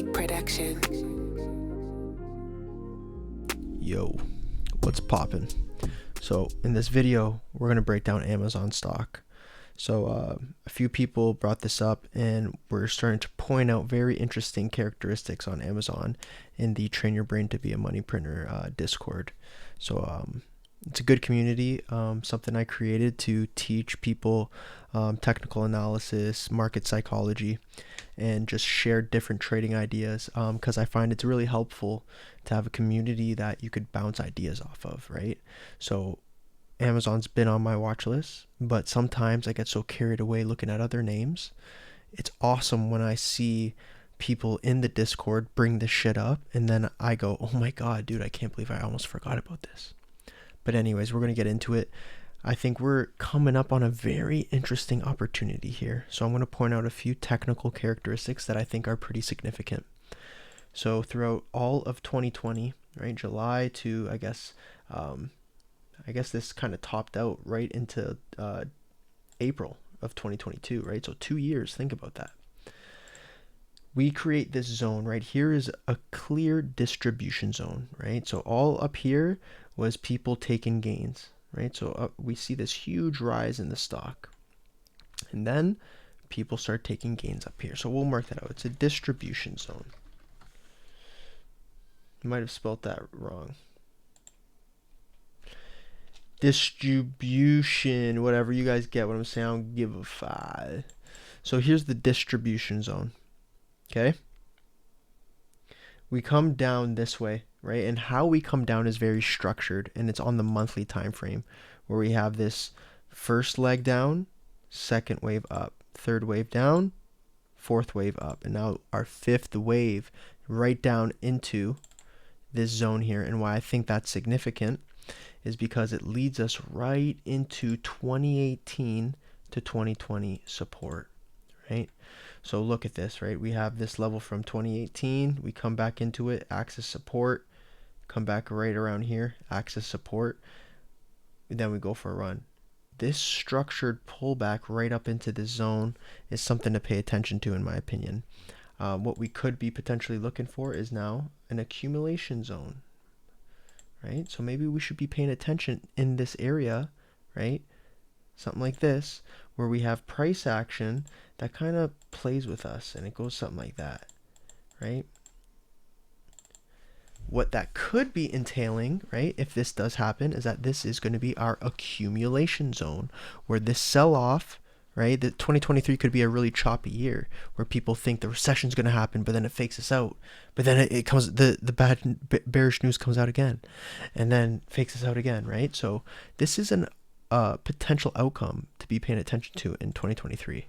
Music production. Yo, what's poppin'? So in this video, we're gonna break down Amazon stock. So a few people brought this up, and we're starting to point out very interesting characteristics on Amazon in the Train Your Brain to Be a Money Printer Discord. So it's a good community, something I created to teach people technical analysis, market psychology, and just share different trading ideas, because I find it's really helpful to have a community that you could bounce ideas off of, right? So Amazon's been on my watch list, but sometimes I get so carried away looking at other names. It's awesome when I see people in the Discord bring this shit up, and then I go, oh my god, dude, I can't believe I almost forgot about this. But anyways, we're going to get into it. I think we're coming up on a very interesting opportunity here. So I'm going to point out a few technical characteristics that I think are pretty significant. So throughout all of 2020, right, July to, I guess this kind of topped out right into April of 2022, right? So 2 years, think about that. We create this zone right here is a clear distribution zone, right? So all up here was people taking gains, right? So we see this huge rise in the stock, and then people start taking gains up here. So we'll mark that out. It's a distribution zone. I might have spelled that wrong. Distribution, whatever, you guys get what I'm saying. I don't give a fuck. So here's the distribution zone. Okay, we come down this way, right? And how we come down is very structured, and it's on the monthly time frame, where we have this first leg down, second wave up, third wave down, fourth wave up, and now our fifth wave right down into this zone here. And why I think that's significant is because it leads us right into 2018 to 2020 support, right? So look at this, right? We have this level from 2018. We come back into it, axis support, come back right around here, axis support. And then we go for a run. This structured pullback right up into this zone is something to pay attention to, in my opinion. What we could be potentially looking for is now an accumulation zone, right? So maybe we should be paying attention in this area, right? Something like this, where we have price action that kind of plays with us, and it goes something like that, right? What that could be entailing, right, if this does happen, is that this is going to be our accumulation zone, where this sell-off, right, the 2023 could be a really choppy year, where people think the recession's going to happen, but then it fakes us out, but then it comes, the bad bearish news comes out again, and then fakes us out again, right? So this is an potential outcome to be paying attention to in 2023.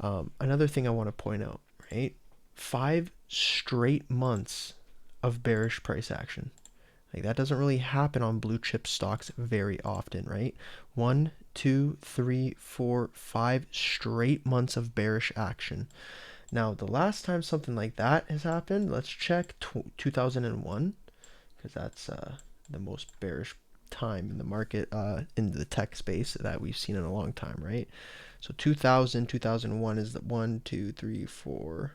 Another thing I want to point out, right? 5 straight months of bearish price action. Like, that doesn't really happen on blue chip stocks very often, right? 1, 2, 3, 4, 5 straight months of bearish action. Now, the last time something like that has happened, let's check 2001, because that's the most bearish time in the market, in the tech space, that we've seen in a long time, right? So 2001 is the 1, 2, 3, 4,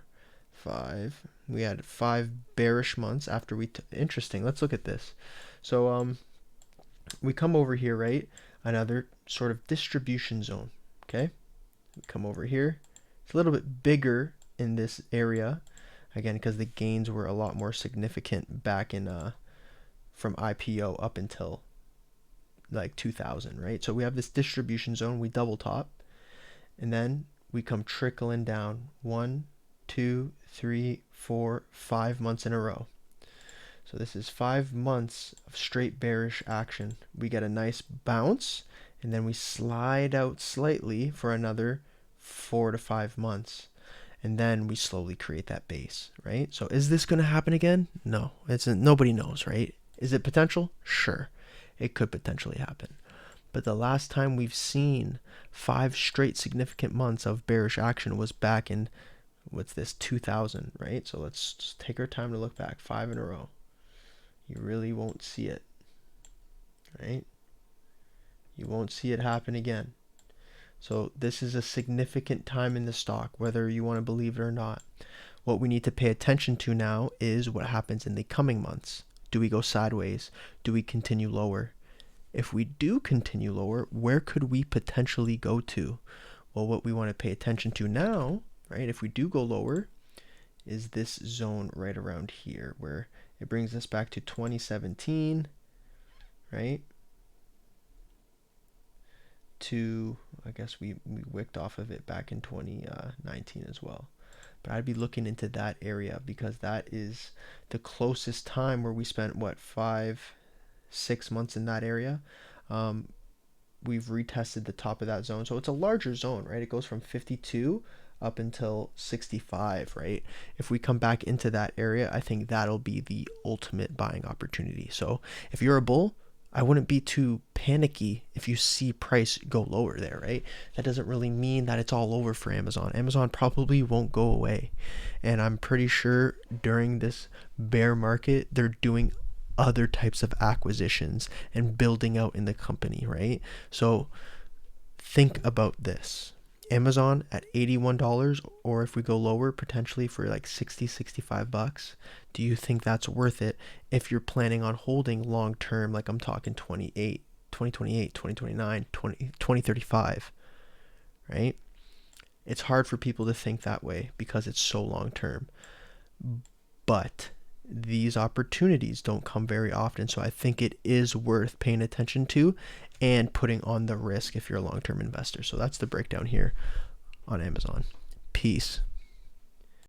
5. We had 5 bearish months after we interesting. Let's look at this. So we come over here, right? Another sort of distribution zone. Okay, we come over here. It's a little bit bigger in this area, again, because the gains were a lot more significant back in from IPO up until like 2000, right? So we have this distribution zone. We double top, and then we come trickling down 1, 2, 3, 4, 5 months in a row. So this is 5 months of straight bearish action. We get a nice bounce, and then we slide out slightly for another 4 to 5 months, and then we slowly create that base, right? So is this going to happen again? No, nobody knows, right? Is it potential? Sure, it could potentially happen. But the last time we've seen 5 straight significant months of bearish action was back in, what's this, 2000, right? So let's just take our time to look back. 5 in a row. You really won't see it, right? You won't see it happen again. So this is a significant time in the stock, whether you want to believe it or not. What we need to pay attention to now is what happens in the coming months. Do we go sideways? Do we continue lower? If we do continue lower, where could we potentially go to? Well, what we want to pay attention to now, right, if we do go lower, is this zone right around here where it brings us back to 2017, right? To, I guess we wicked off of it back in 2019 as well. But I'd be looking into that area because that is the closest time where we spent, what, 5-6 months in that area. We've retested the top of that zone. So it's a larger zone, right? It goes from 52 up until 65, right? If we come back into that area, I think that'll be the ultimate buying opportunity. So if you're a bull, I wouldn't be too panicky if you see price go lower there, right? That doesn't really mean that it's all over for Amazon. Amazon probably won't go away. And I'm pretty sure during this bear market, they're doing other types of acquisitions and building out in the company, right? So think about this. Amazon at $81, or if we go lower, potentially for like 60, 65 bucks, do you think that's worth it if you're planning on holding long term, like I'm talking 2028, 2029, 2035, right? It's hard for people to think that way because it's so long term. But these opportunities don't come very often, so I think it is worth paying attention to and putting on the risk if you're a long-term investor. So that's the breakdown here on Amazon. Peace.